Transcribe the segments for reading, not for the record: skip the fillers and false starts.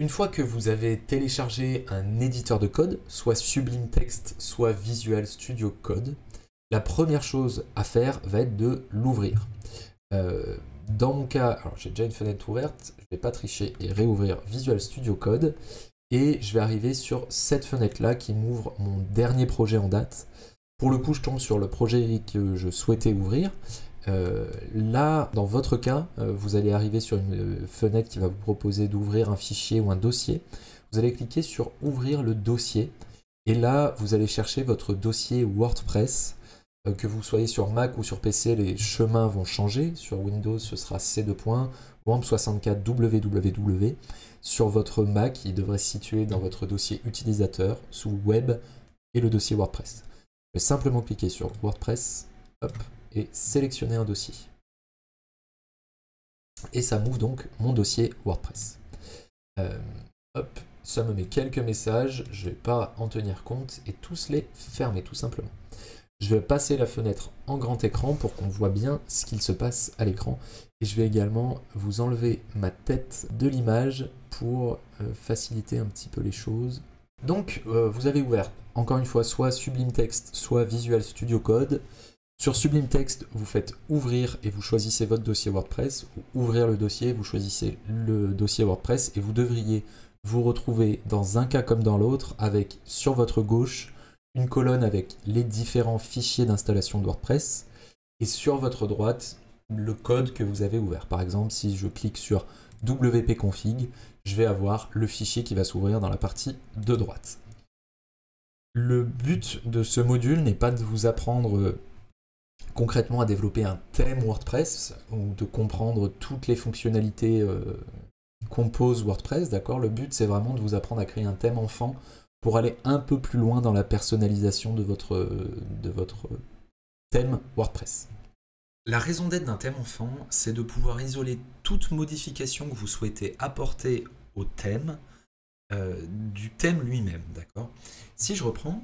Une fois que vous avez téléchargé un éditeur de code, soit Sublime Text, soit Visual Studio Code, la première chose à faire va être de l'ouvrir. Dans mon cas, alors j'ai déjà une fenêtre ouverte, je ne vais pas tricher et réouvrir Visual Studio Code, et je vais arriver sur cette fenêtre-là qui m'ouvre mon dernier projet en date. Pour le coup, je tombe sur le projet que je souhaitais ouvrir. Là, dans votre cas, vous allez arriver sur une fenêtre qui va vous proposer d'ouvrir un fichier ou un dossier. Vous allez cliquer sur « Ouvrir le dossier » et là, vous allez chercher votre dossier WordPress. Que vous soyez sur Mac ou sur PC, les chemins vont changer. Sur Windows, ce sera C2. WAMP64 www. Sur votre Mac, il devrait se situer dans votre dossier utilisateur sous Web et le dossier WordPress. Je vais simplement cliquer sur WordPress, hop, et sélectionner un dossier. Et ça m'ouvre donc mon dossier WordPress. Hop, ça me met quelques messages, je ne vais pas en tenir compte et tous les fermer tout simplement. Je vais passer la fenêtre en grand écran pour qu'on voit bien ce qu'il se passe à l'écran. Et je vais également vous enlever ma tête de l'image pour faciliter un petit peu les choses. Donc, vous avez ouvert, encore une fois, soit Sublime Text, soit Visual Studio Code. Sur Sublime Text, vous faites ouvrir et vous choisissez votre dossier WordPress. Ou ouvrir le dossier, vous choisissez le dossier WordPress et vous devriez vous retrouver dans un cas comme dans l'autre avec, sur votre gauche, une colonne avec les différents fichiers d'installation de WordPress et sur votre droite, le code que vous avez ouvert. Par exemple, si je clique sur wp-config, je vais avoir le fichier qui va s'ouvrir dans la partie de droite. Le but de ce module n'est pas de vous apprendre concrètement à développer un thème WordPress ou de comprendre toutes les fonctionnalités composent WordPress, d'accord? Le but, c'est vraiment de vous apprendre à créer un thème enfant pour aller un peu plus loin dans la personnalisation de votre thème WordPress. La raison d'être d'un thème enfant, c'est de pouvoir isoler toute modification que vous souhaitez apporter au thème du thème lui-même, d'accord? Si je reprends,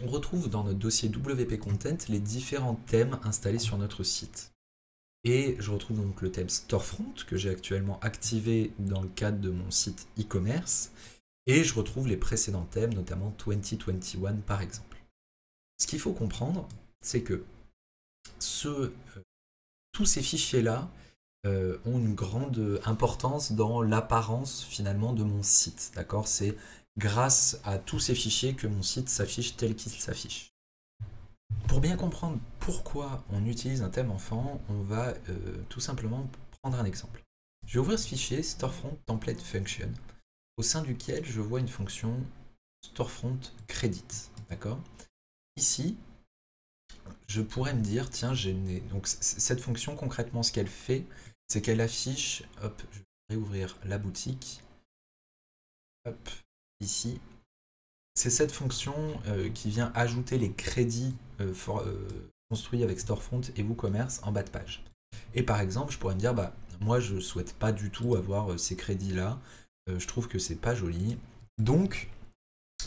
on retrouve dans notre dossier WP Content les différents thèmes installés sur notre site. Et je retrouve donc le thème Storefront que j'ai actuellement activé dans le cadre de mon site e-commerce. Et je retrouve les précédents thèmes, notamment 2021 par exemple. Ce qu'il faut comprendre, c'est que tous ces fichiers-là ont une grande importance dans l'apparence finalement de mon site. D'accord? C'est grâce à tous ces fichiers que mon site s'affiche tel qu'il s'affiche. Pour bien comprendre pourquoi on utilise un thème enfant, on va tout simplement prendre un exemple. Je vais ouvrir ce fichier Storefront Template Function, au sein duquel je vois une fonction Storefront Credit. D'accord? Ici, je pourrais me dire, tiens, donc cette fonction, concrètement, ce qu'elle fait, c'est qu'elle affiche, hop, je vais réouvrir la boutique, hop, ici. C'est cette fonction qui vient ajouter les crédits construits avec Storefront et WooCommerce en bas de page. Et par exemple, je pourrais me dire, bah, moi, je ne souhaite pas du tout avoir ces crédits-là. Je trouve que c'est pas joli. Donc,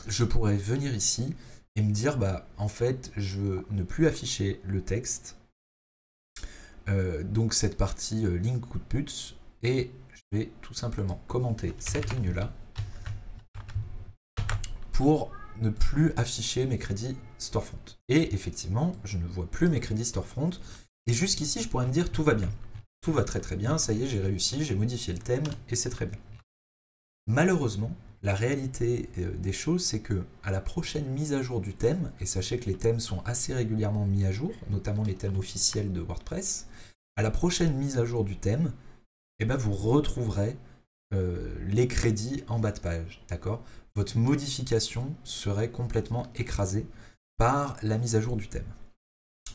je pourrais venir ici et me dire, bah, en fait, je veux ne plus afficher le texte. Donc, cette partie ligne coup de pute. Et je vais tout simplement commenter cette ligne-là pour ne plus afficher mes crédits Storefront. Et effectivement, je ne vois plus mes crédits Storefront. Et jusqu'ici, je pourrais me dire, tout va bien. Tout va très très bien, ça y est, j'ai réussi, j'ai modifié le thème et c'est très bien. Malheureusement, la réalité des choses, c'est que à la prochaine mise à jour du thème, et sachez que les thèmes sont assez régulièrement mis à jour, notamment les thèmes officiels de WordPress, à la prochaine mise à jour du thème, eh ben, vous retrouverez les crédits en bas de page, d'accord? Votre modification serait complètement écrasée par la mise à jour du thème.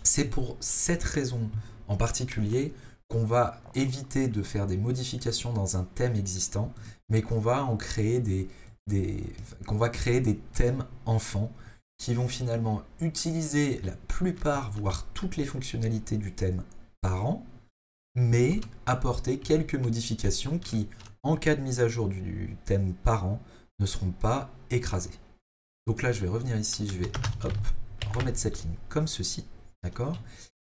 C'est pour cette raison en particulier qu'on va éviter de faire des modifications dans un thème existant, mais qu'on va en créer qu'on va créer des thèmes enfants qui vont finalement utiliser la plupart, voire toutes les fonctionnalités du thème par an, mais apporter quelques modifications qui, en cas de mise à jour du thème par an, ne seront pas écrasées. Donc là, je vais revenir ici, je vais remettre cette ligne comme ceci, d'accord?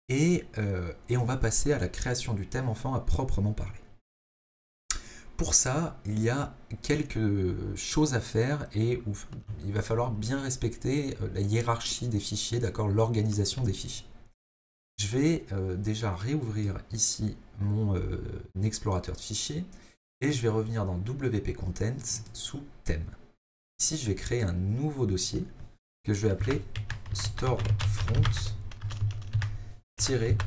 Et on va passer à la création du thème enfant à proprement parler. Pour ça, il y a quelques choses à faire et où il va falloir bien respecter la hiérarchie des fichiers, d'accord, l'organisation des fichiers. Je vais déjà réouvrir ici mon explorateur de fichiers et je vais revenir dans WP Contents sous thème. Ici, je vais créer un nouveau dossier que je vais appeler storefront-child.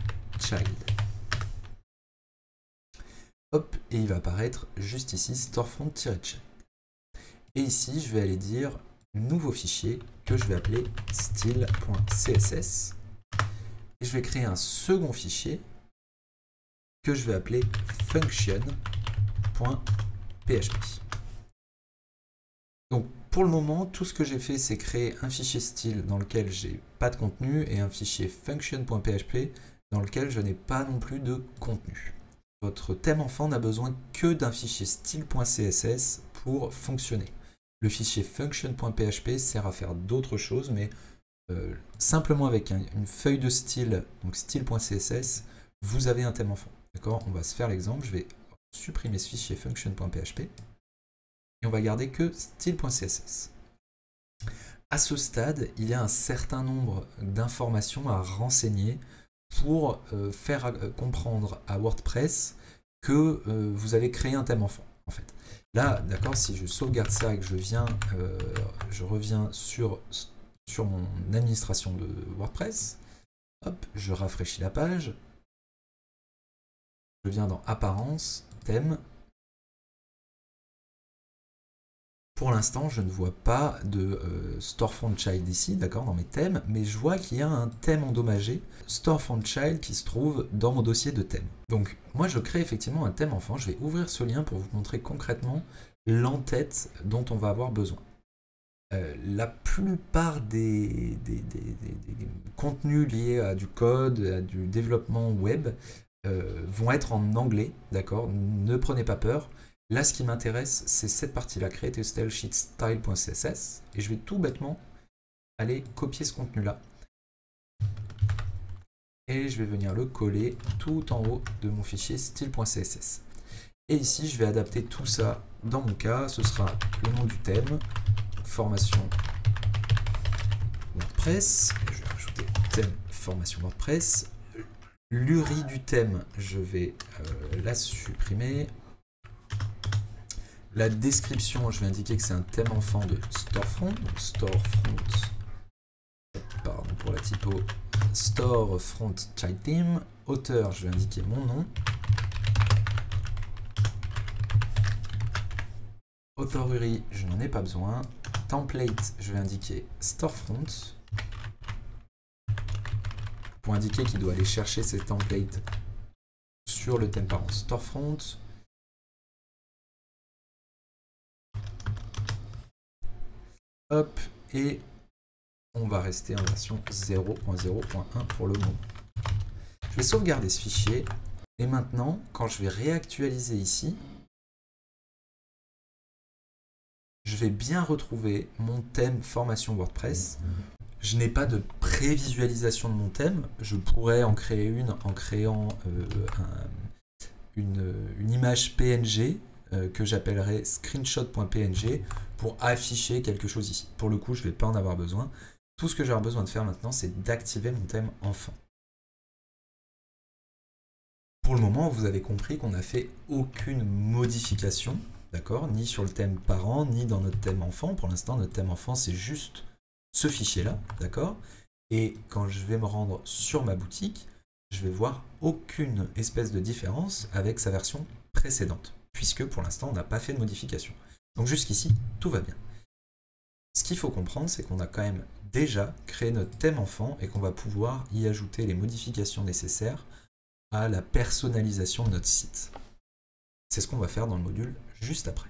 Hop, et il va apparaître juste ici, storefront-child. Et ici, je vais aller dire nouveau fichier que je vais appeler style.css. Et je vais créer un second fichier que je vais appeler function.php. Donc, pour le moment, tout ce que j'ai fait, c'est créer un fichier style dans lequel j'ai pas de contenu et un fichier function.php dans lequel je n'ai pas non plus de contenu. Votre thème enfant n'a besoin que d'un fichier style.css pour fonctionner. Le fichier function.php sert à faire d'autres choses, mais simplement avec une feuille de style, donc style.css, vous avez un thème enfant. D'accord ? On va se faire l'exemple. Je vais supprimer ce fichier function.php et on va garder que style.css. À ce stade, il y a un certain nombre d'informations à renseigner pour faire comprendre à WordPress que vous avez créé un thème enfant, en fait. Là, d'accord, si je sauvegarde ça et que je reviens sur mon administration de WordPress, hop, je rafraîchis la page, je viens dans Apparence, Thème. Pour l'instant, je ne vois pas de Storefront Child ici, d'accord, dans mes thèmes, mais je vois qu'il y a un thème endommagé, Storefront Child, qui se trouve dans mon dossier de thème. Donc, moi, je crée effectivement un thème enfant. Je vais ouvrir ce lien pour vous montrer concrètement l'entête dont on va avoir besoin. La plupart des contenus liés à du code, à du développement web, vont être en anglais, d'accord, ne prenez pas peur. Là, ce qui m'intéresse, c'est cette partie-là, create a style sheet style.css, et je vais tout bêtement aller copier ce contenu-là. Et je vais venir le coller tout en haut de mon fichier style.css. Et ici, je vais adapter tout ça. Dans mon cas, ce sera le nom du thème, formation WordPress. Je vais rajouter thème formation WordPress. L'URI du thème, je vais la supprimer. La description, je vais indiquer que c'est un thème enfant de Storefront. Donc Storefront, pardon pour la typo, Storefront Child Theme. Auteur, je vais indiquer mon nom. Author URI, je n'en ai pas besoin. Template, je vais indiquer Storefront. Pour indiquer qu'il doit aller chercher ses templates sur le thème parent Storefront. Hop, et on va rester en version 0.0.1 pour le moment. Je vais sauvegarder ce fichier, et maintenant, quand je vais réactualiser ici, je vais bien retrouver mon thème formation WordPress. Je n'ai pas de prévisualisation de mon thème, je pourrais en créer une en créant une image PNG que j'appellerai screenshot.png pour afficher quelque chose ici. Pour le coup, je ne vais pas en avoir besoin. Tout ce que j'aurai besoin de faire maintenant, c'est d'activer mon thème enfant. Pour le moment, vous avez compris qu'on n'a fait aucune modification, d'accord, ni sur le thème parent, ni dans notre thème enfant. Pour l'instant, notre thème enfant, c'est juste ce fichier-là, d'accord. Et quand je vais me rendre sur ma boutique, je vais voir aucune espèce de différence avec sa version précédente, puisque pour l'instant, on n'a pas fait de modification. Donc jusqu'ici, tout va bien. Ce qu'il faut comprendre, c'est qu'on a quand même déjà créé notre thème enfant et qu'on va pouvoir y ajouter les modifications nécessaires à la personnalisation de notre site. C'est ce qu'on va faire dans le module juste après.